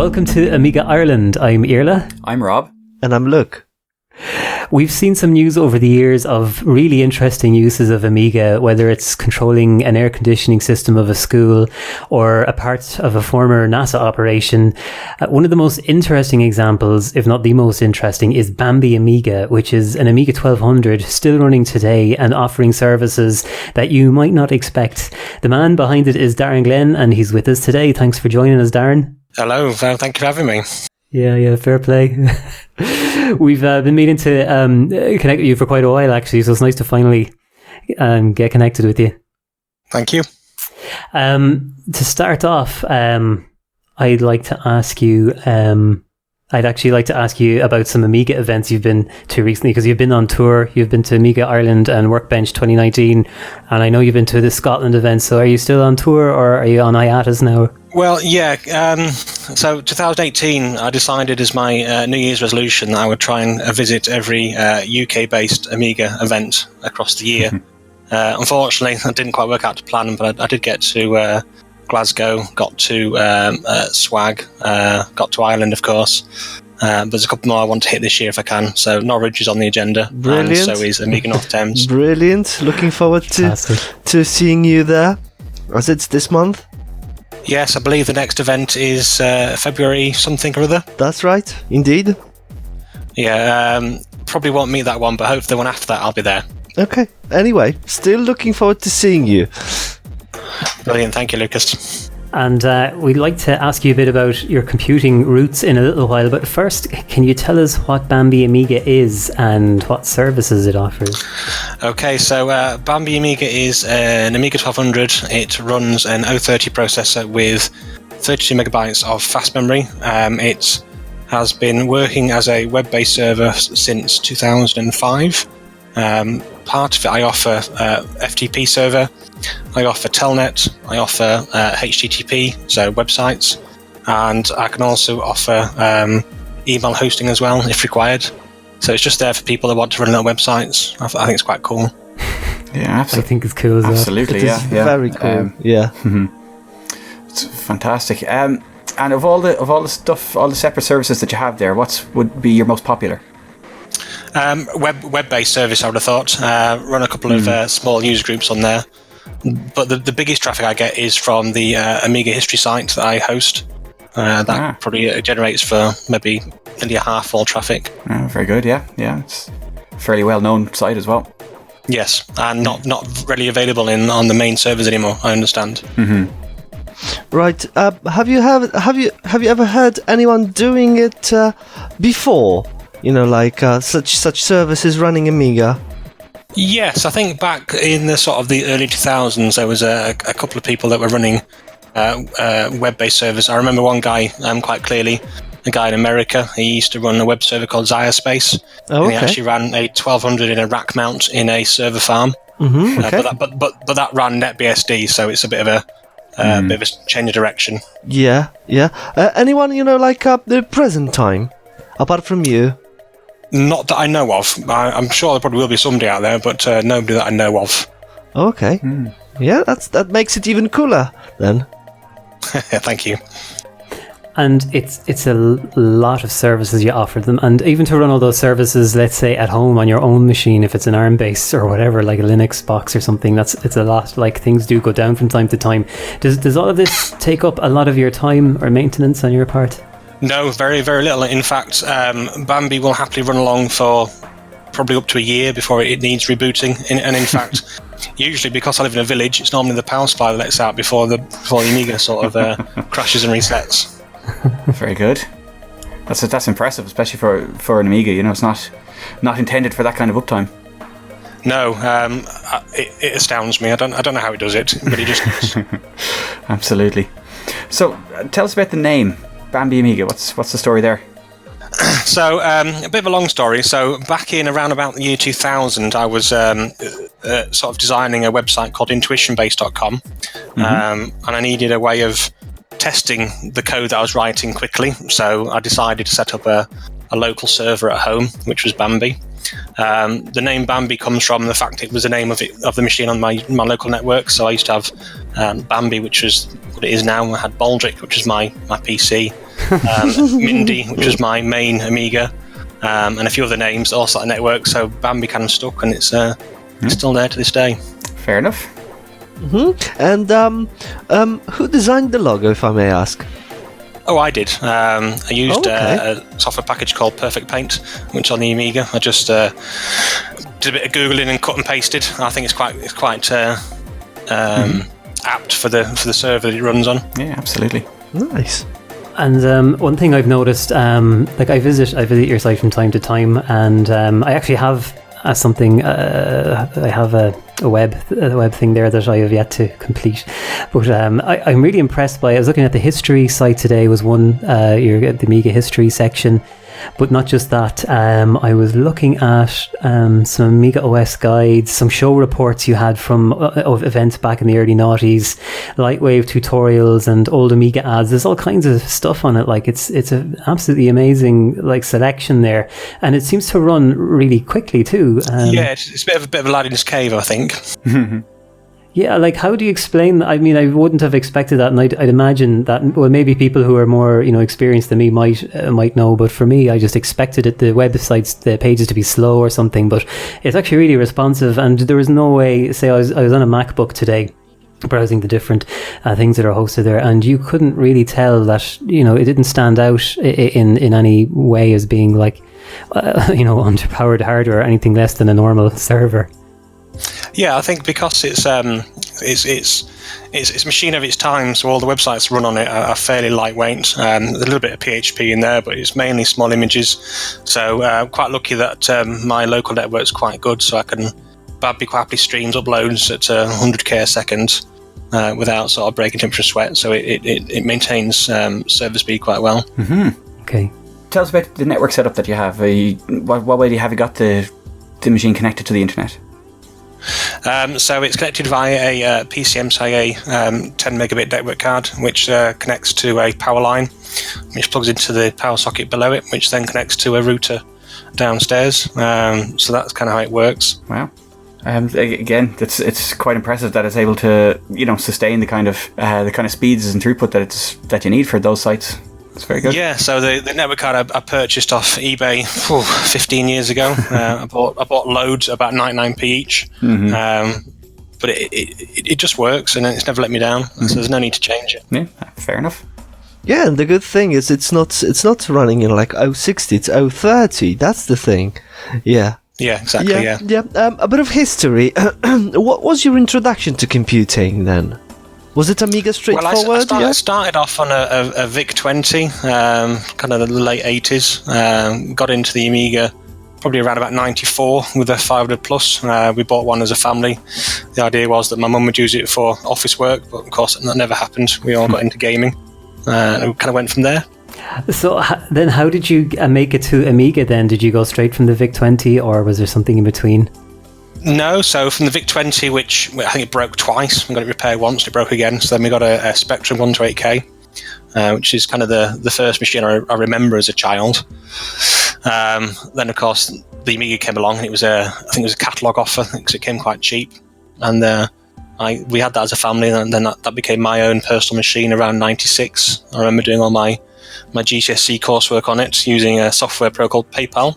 Welcome to Amiga Ireland. I'm Irla. I'm Rob. And I'm Luke. We've seen some news over the years of really interesting uses of Amiga, whether it's controlling an air conditioning system of a school or a part of a former NASA operation. One of the most interesting examples, if not the most interesting, is Bambi Amiga, which is an Amiga 1200 still running today and offering services that you might not expect. The man behind it is Darren Glenn, and he's with us today. Thanks for joining us, Darren. Hello, thank you for having me. Yeah, fair play. We've been meaning to connect with you for quite a while, actually, so it's nice to finally get connected with you. Thank you. To start off, I'd like to ask you... I'd actually like to ask you about some Amiga events you've been to recently, because you've been on tour. You've been to Amiga Ireland and Workbench 2019, and I know you've been to the Scotland event. So are you still on tour, or are you on hiatus now? Well, yeah. So 2018, I decided as my New Year's resolution that I would try and visit every UK-based Amiga event across the year. Unfortunately, that didn't quite work out to plan, but I did get to Glasgow, got to Swag, got to Ireland, of course. There's a couple more I want to hit this year if I can. So Norwich is on the agenda. Brilliant. And so is Amiga North Thames. Brilliant. Looking forward to seeing you there. As it's this month? Yes, I believe the next event is February something or other. That's right, indeed. Yeah, probably won't meet that one, but hopefully the one after that I'll be there. Okay. Anyway, still looking forward to seeing you. Brilliant, thank you, Lucas. And we'd like to ask you a bit about your computing roots in a little while, but first, can you tell us what Bambi Amiga is and what services it offers? Okay, so Bambi Amiga is an Amiga 1200. It runs an E02 processor with 32 megabytes of fast memory. It has been working as a web-based server since 2005. Part of it I offer FTP server, I offer Telnet, I offer HTTP, so websites, and I can also offer email hosting as well if required. So it's just there for people that want to run their websites. I think it's quite cool. Yeah, absolutely. I think it's cool as well. Absolutely, yeah. Very cool. Yeah. It's fantastic. And of all the stuff, all the separate services that you have there, what would be your most popular? Web-based service, I would have thought. Run a couple of small user groups on there. But the biggest traffic I get is from the Amiga history site that I host. That probably generates for maybe nearly a half all traffic. Very good, yeah. It's a fairly well-known site as well. Yes, and not readily available on the main servers anymore, I understand. Mm-hmm. Right. Have you ever heard anyone doing it before? You know, like such services running Amiga. Yes, I think back in the sort of the early 2000s, there was a couple of people that were running web-based servers. I remember one guy quite clearly, a guy in America. He used to run a web server called Xiaspace. Oh, okay. And he actually ran a 1200 in a rack mount in a server farm. Mm-hmm, okay. But that ran NetBSD, so it's a bit of a change of direction. Yeah. Anyone like the present time, apart from you? Not that I know of. I'm sure there probably will be somebody out there, but nobody that I know of. Okay. Yeah, that makes it even cooler then. Thank you. And it's a lot of services you offer them, and even to run all those services, let's say at home on your own machine, if it's an ARM base or whatever, like a Linux box or something, it's a lot. Like, things do go down from time to time. Does all of this take up a lot of your time or maintenance on your part? No, very, very little. In fact, Bambi will happily run along for probably up to a year before it needs rebooting. And in fact, usually because I live in a village, it's normally the power supply that lets out before the Amiga sort of crashes and resets. Very good. That's impressive, especially for an Amiga. It's not intended for that kind of uptime. No, it astounds me. I don't know how he does it, but he just does. Absolutely. So, tell us about the name. Bambi Amiga, what's the story there? So, a bit of a long story. So, back in around about the year 2000, I was sort of designing a website called intuitionbase.com, and I needed a way of testing the code that I was writing quickly. So, I decided to set up a local server at home, which was Bambi. The name Bambi comes from the fact it was the name of the machine on my local network. So I used to have Bambi, which was what it is now. I had Baldric, which is my PC, Mindy, which was my main Amiga, and a few other names, all sat on the network. So Bambi kind of stuck, and it's still there to this day. Fair enough. And who designed the logo, if I may ask? Oh, I did. I used a software package called Perfect Paint, which on the Amiga. I just did a bit of Googling and cut and pasted. I think it's quite apt for the server that it runs on. Yeah, absolutely. Nice. And one thing I've noticed, like I visit your site from time to time, and I actually have something. I have a web thing there that I have yet to complete. But I'm really impressed by. I was looking at the history site today. Was one the Amiga history section. But not just that, I was looking at some Amiga OS guides, some show reports you had from of events back in the early noughties, Lightwave tutorials and old Amiga ads. There's all kinds of stuff on it. Like it's an absolutely amazing selection there, and it seems to run really quickly too. Yeah, it's a bit of Aladdin's cave, I think. Yeah, how do you explain that? I mean, I wouldn't have expected that, and I'd imagine that, well, maybe people who are more, experienced than me might know, but for me, I just expected the websites, the pages to be slow or something, but it's actually really responsive, and there was no way, say I was on a MacBook today, browsing the different things that are hosted there, and you couldn't really tell that, it didn't stand out in any way as being underpowered hardware or anything less than a normal server. Yeah, I think because it's a machine of its time, so all the websites run on it are fairly lightweight. A little bit of PHP in there, but it's mainly small images. So quite lucky that my local network's quite good, so I can quite happily streams uploads at 100k a second without sort of breaking temperature sweat. So it maintains server speed quite well. Mm-hmm. Okay. Tell us about the network setup that you have. What way have you got the machine connected to the internet? So it's connected via a PCMCIA 10 megabit network card, which connects to a power line, which plugs into the power socket below it, which then connects to a router downstairs. So that's kind of how it works. Wow. Again, it's quite impressive that it's able to sustain the kind of speeds and throughput that you need for those sites. It's very good. Yeah, so the network card I purchased off eBay 15 years ago. I bought loads, about 99p each. Mm-hmm. But it just works, and it's never let me down. Mm-hmm. So there's no need to change it. Yeah, fair enough. Yeah, and the good thing is it's not running in 060, it's 030. That's the thing. Yeah. Yeah, exactly. Yeah. A bit of history. What was your introduction to computing then? Was it Amiga straightforward? I started off on a VIC-20, kind of the late 80s. Got into the Amiga probably around about 94 with a 500 plus. We bought one as a family. The idea was that my mum would use it for office work, but of course that never happened. We all got into gaming, and we kind of went from there. So then how did you make it to Amiga then? Did you go straight from the VIC-20, or was there something in between? No, so from the VIC-20, which I think it broke twice, we got it repaired once, it broke again, so then we got a Spectrum 128K, which is kind of the first machine I remember as a child. Then, of course, the Amiga came along, and I think it was a catalogue offer, because it came quite cheap, and we had that as a family, and then that became my own personal machine around 96. I remember doing all my GCSE coursework on it, using a software program called PayPal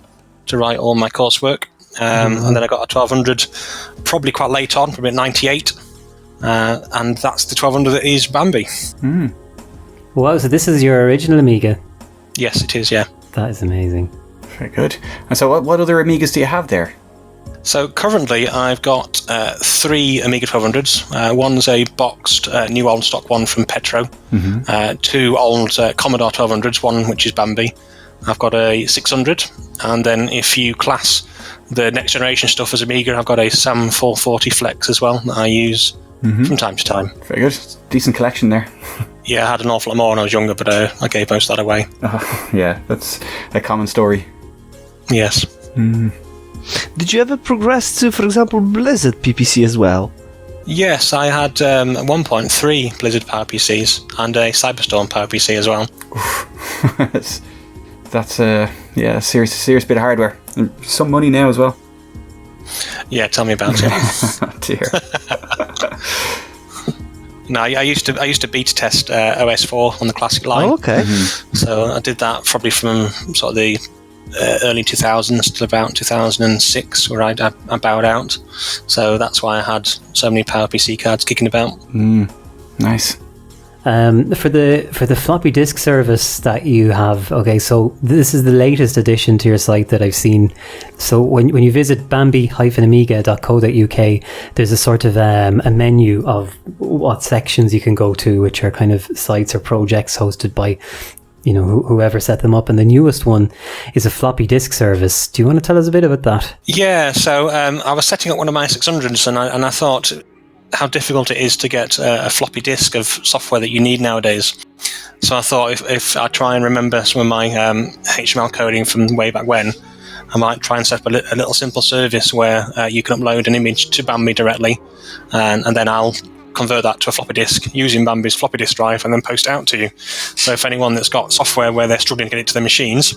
to write all my coursework. And then I got a 1200 probably quite late on, probably at 98, and that's the 1200 that is Bambi. Mm. Wow, so this is your original Amiga? Yes, it is, yeah. That is amazing. Very good. And so what other Amigas do you have there? So currently I've got 3 Amiga 1200s. One's a boxed new old stock one from Petro, 2 old Commodore 1200s, one which is Bambi. I've got a 600, and then if you class the next generation stuff as Amiga, I've got a SAM 440 Flex as well that I use from time to time. Very good. Decent collection there. Yeah, I had an awful lot more when I was younger, but I gave most of that away. Yeah, that's a common story. Yes. Mm. Did you ever progress to, for example, Blizzard PPC as well? Yes, I had at one point 3 Blizzard PowerPCs and a Cyberstorm PowerPC as well. That's a serious bit of hardware. And some money now as well. Yeah, tell me about it. Oh dear. No, I used to beta test OS4 on the classic line. Oh, okay. So I did that probably from sort of the early 2000s till about 2006, where I bowed out. So that's why I had so many PowerPC cards kicking about. Nice. For the floppy disk service that you have, okay, so this is the latest addition to your site that I've seen. So when you visit bambi-amiga.co.uk, there's a sort of a menu of what sections you can go to, which are kind of sites or projects hosted by, you know, whoever set them up. And the newest one is a floppy disk service. Do you want to tell us a bit about that? Yeah, so I was setting up one of my 600s, and I thought how difficult it is to get a floppy disk of software that you need nowadays. So I thought if I try and remember some of my HTML coding from way back when, I might try and set up a little simple service where you can upload an image to Bambi directly, and then I'll convert that to a floppy disk using Bambi's floppy disk drive and then post it out to you. So if anyone that's got software where they're struggling to get it to their machines,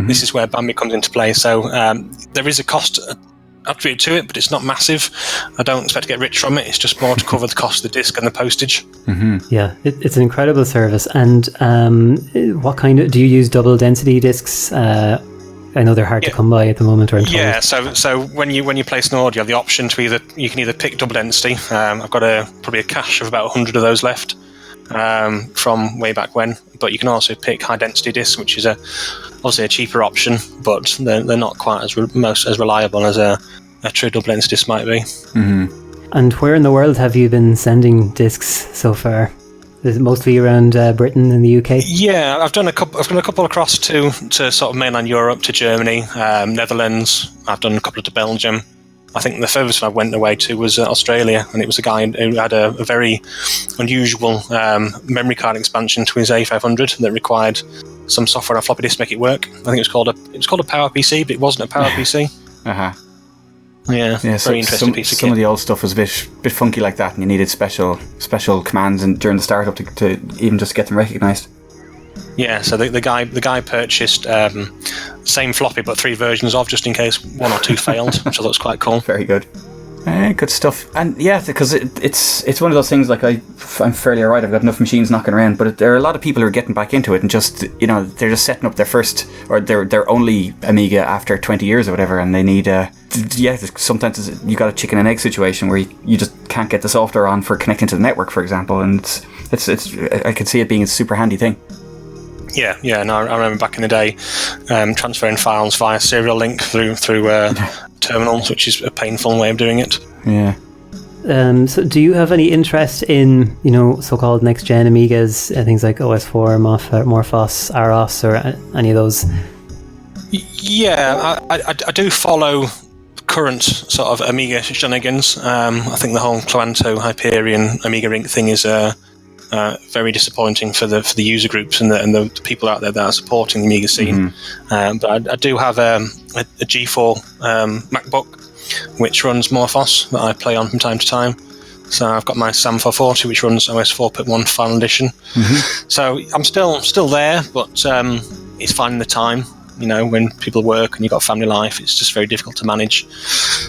this is where Bambi comes into play. So there is a cost attributed to it, but it's not massive. I don't expect to get rich from it. It's just more to cover the cost of the disk and the postage. Yeah, it's an incredible service. And what kind of, do you use double density disks? I know they're hard to come by at the moment. Or yeah, so when you place an order, you have the option to you can either pick double density. I've got probably a cache of about 100 of those left from way back when, but you can also pick high density disks, which is obviously a cheaper option, but they're not quite as reliable as a true double density disk might be. And where in the world have you been sending disks so far? Is it mostly around Britain and the UK? Yeah, I've done a couple across to sort of mainland Europe, to Germany, Netherlands. I've done a couple to Belgium. I think the furthest I went away to was Australia, and it was a guy who had a very unusual memory card expansion to his A500 that required some software on a floppy disk to make it work. I think it was called a PowerPC, but it wasn't a PowerPC. Yeah, very interesting piece of kit. Some of the old stuff was a bit funky like that, and you needed special commands during the startup to even just get them recognised. Yeah, so the guy purchased same floppy but 3 versions of, just in case 1 or 2 failed, which I thought was quite cool. Very good. Good stuff. And yeah, because it's one of those things, like I'm fairly alright, I've got enough machines knocking around, but there are a lot of people who are getting back into it and just, you know, they're just setting up their first or their only Amiga after 20 years or whatever, and they need sometimes you got a chicken and egg situation where you just can't get the software on for connecting to the network, for example, and it's I could see it being a super handy thing. Yeah, no, I remember back in the day transferring files via serial link through terminals, which is a painful way of doing it. Yeah. So do you have any interest in, you know, so-called next-gen Amigas, things like OS4, Morphos, Aros, or any of those? Yeah, I do follow current sort of Amiga shenanigans. I think the whole Cloanto Hyperion Amiga Inc. thing is very disappointing for the user groups and the people out there that are supporting the Amiga scene. But I do have a G4 MacBook which runs Morphos that I play on from time to time. So I've got my SAM 440 which runs OS 4.1 Final Edition. So I'm still there, but it's finding the time. You know, when people work and you've got a family life, it's just very difficult to manage.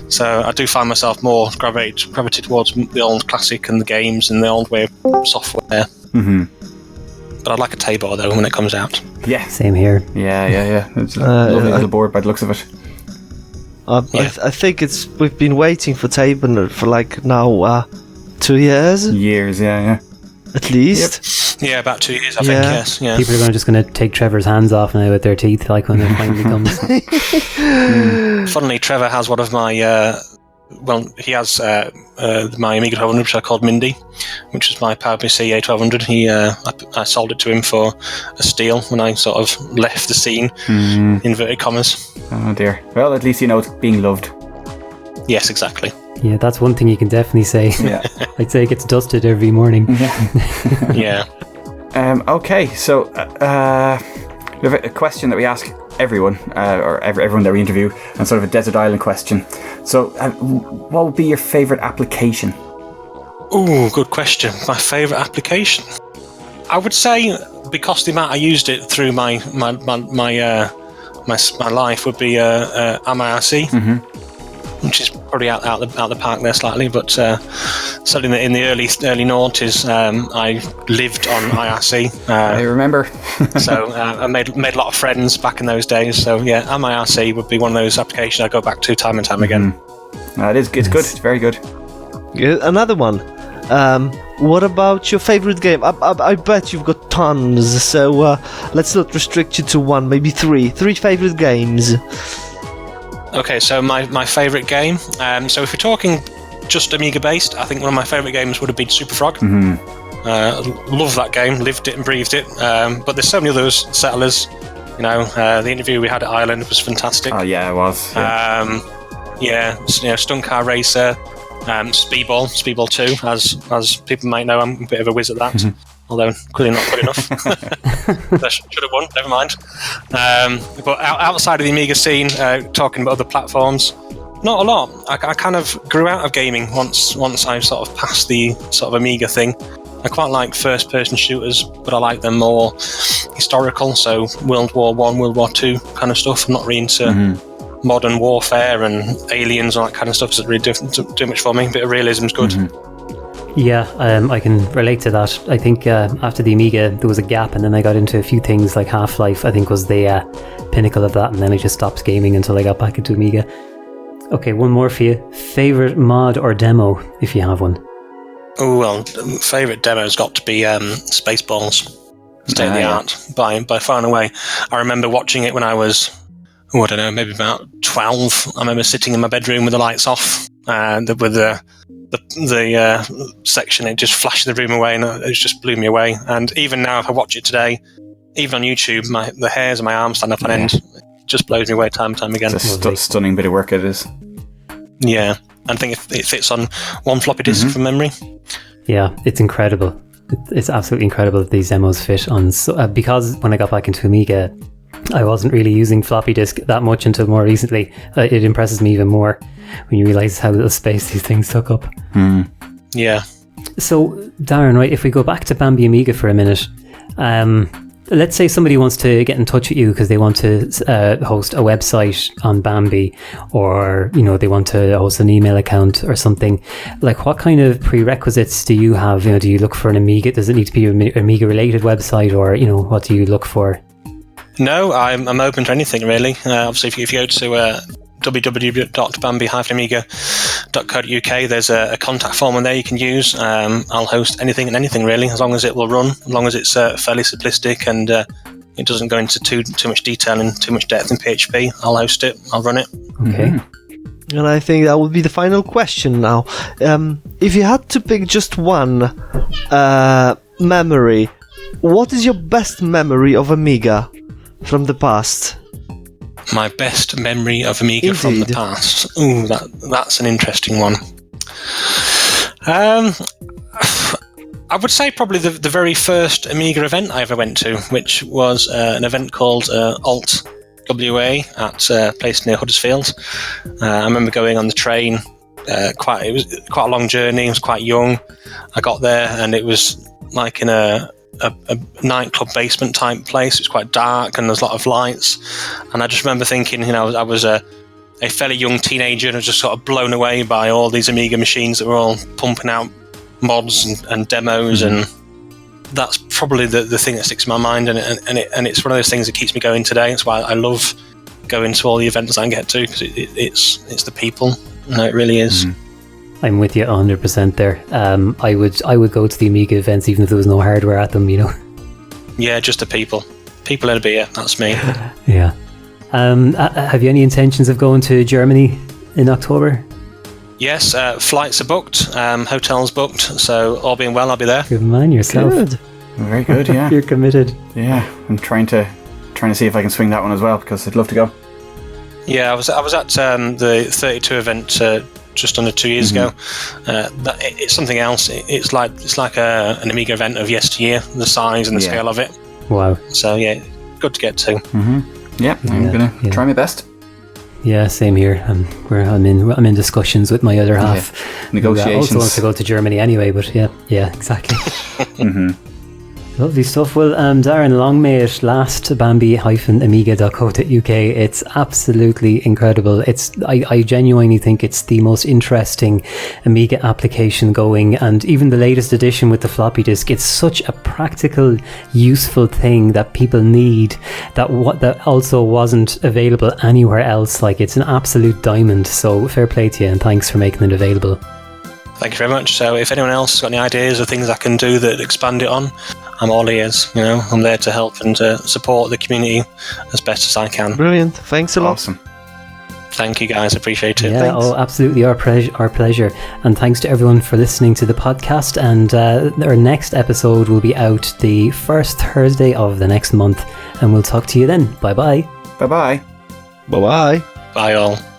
So I do find myself more gravitated towards the old classic and the games and the old way of software. But I'd like a Tabor though when it comes out. Yeah, same here. Yeah. It's a lovely little board by the looks of it. I think we've been waiting for Tabor for like now 2 years. Yeah. At least. Yeah, about 2 years, I think, yes. Yeah. People are just going to take Trevor's hands off now with their teeth, like when it finally comes. Funnily, Trevor has one of my... he has my Amiga 1200, which I called Mindy, which was my PowerPC A1200. I sold it to him for a steal when I sort of left the scene, inverted commas. Oh dear. Well, at least you know it's being loved. Yes, exactly. Yeah, that's one thing you can definitely say. Yeah. I'd say it gets dusted every morning. Yeah. Okay, so we have a question that we ask everyone, or everyone that we interview, and sort of a desert island question. So, what would be your favourite application? Ooh, good question. My favourite application? I would say, because the amount I used it through my life would be AMIRC. which is probably out the park there slightly. But certainly in the early noughties, I lived on IRC. I remember. So I made a lot of friends back in those days. So yeah, IRC would be one of those applications I go back to time and time again. It is. It's good. It's very good. Another one. What about your favorite game? I bet you've got tons, so let's not restrict you to one, maybe three. 3 favorite games. Okay, so my favorite game. So if we're talking just Amiga based, I think one of my favorite games would have been Super Frog. Love that game, lived it and breathed it. But there's so many others. Settlers, the interview we had at Ireland was fantastic. Oh yeah, it was. Yeah. Stunt Car Racer. Speedball 2, as people might know, I'm a bit of a whiz at that, although clearly not good enough. I should have won, never mind. But outside of the Amiga scene, talking about other platforms, not a lot. I kind of grew out of gaming once I sort of passed the sort of Amiga thing. I quite like first-person shooters, but I like them more historical, so World War I, World War II kind of stuff. I'm not really into modern warfare and aliens and all that kind of stuff doesn't really do much for me. A bit of realism's good. Yeah, I can relate to that. I think after the Amiga there was a gap, and then I got into a few things like Half-Life, I think was the pinnacle of that, and then I just stopped gaming until I got back into Amiga. Okay, one more for you. Favourite mod or demo, if you have one? Oh, well, favourite demo's got to be Spaceballs. State of the art, by far and away. I remember watching it when I was, I don't know, maybe about 12. I remember sitting in my bedroom with the lights off, with the section, it just flashed the room away, and it just blew me away. And even now, if I watch it today, even on YouTube, the hairs on my arms stand up on end. It just blows me away time and time again. It's a stunning bit of work it is. Yeah, I think it fits on one floppy disk from memory. Yeah, it's incredible. It's absolutely incredible that these demos fit on. Because when I got back into Amiga, I wasn't really using floppy disk that much until more recently. It impresses me even more when you realise how little space these things took up. Yeah. So, Darren, right, if we go back to Bambi Amiga for a minute, let's say somebody wants to get in touch with you because they want to host a website on Bambi, or they want to host an email account or something. Like, what kind of prerequisites do you have? Do you look for an Amiga? Does it need to be an Amiga related website, or what do you look for? No, I'm open to anything really. Obviously, if you go to www.bambi-amiga.co.uk, there's a contact form in there you can use. I'll host anything and anything really, as long as it will run, as long as it's fairly simplistic and it doesn't go into too much detail and too much depth in PHP. I'll host it, I'll run it. Okay. And I think that would be the final question now. If you had to pick just one memory, what is your best memory of Amiga from the past? My best memory of Amiga from the past. Ooh, that's an interesting one. I would say probably the very first Amiga event I ever went to, which was an event called Alt WA at a place near Huddersfield. I remember going on the train. It was quite a long journey. I was quite young. I got there and it was like in a nightclub basement type place. It was quite dark and there's a lot of lights, and I just remember thinking, I was a fairly young teenager and I was just sort of blown away by all these Amiga machines that were all pumping out mods and demos, and that's probably the thing that sticks in my mind, and it's one of those things that keeps me going today. That's why I love going to all the events I can get to, because it's the people. No, it really is. I'm with you 100% there. I would go to the Amiga events even if there was no hardware at them, Yeah, just the people. People in a beer, that's me. Yeah. Have you any intentions of going to Germany in October? Yes, flights are booked, hotels booked, so all being well, I'll be there. Good man, yourself. Good. Very good, yeah. You're committed. Yeah, I'm trying to see if I can swing that one as well, because I'd love to go. Yeah, I was at the 32 event just under 2 years ago. It's something else. It's like an Amiga event of yesteryear, the size and the scale of it. Wow. So yeah, good to get to. Yeah, I'm gonna try my best. Yeah, same here. I'm in discussions with my other half. Negotiations. Who also wants to go to Germany anyway, but yeah, exactly. Lovely stuff. Well, Darren, long may it last. Bambi-Amiga.co.uk. It's absolutely incredible. I genuinely think it's the most interesting Amiga application going, and even the latest edition with the floppy disk, it's such a practical, useful thing that people need that also wasn't available anywhere else. Like, it's an absolute diamond. So fair play to you, and thanks for making it available. Thank you very much. So if anyone else has got any ideas or things I can do that expand it on, I'm all ears. I'm there to help and to support the community as best as I can. Brilliant. Thanks a lot. Awesome. Thank you, guys. Appreciate it. Yeah, Thanks. Absolutely. Our pleasure. And thanks to everyone for listening to the podcast. And our next episode will be out the first Thursday of the next month. And we'll talk to you then. Bye-bye. Bye-bye. Bye-bye. Bye all.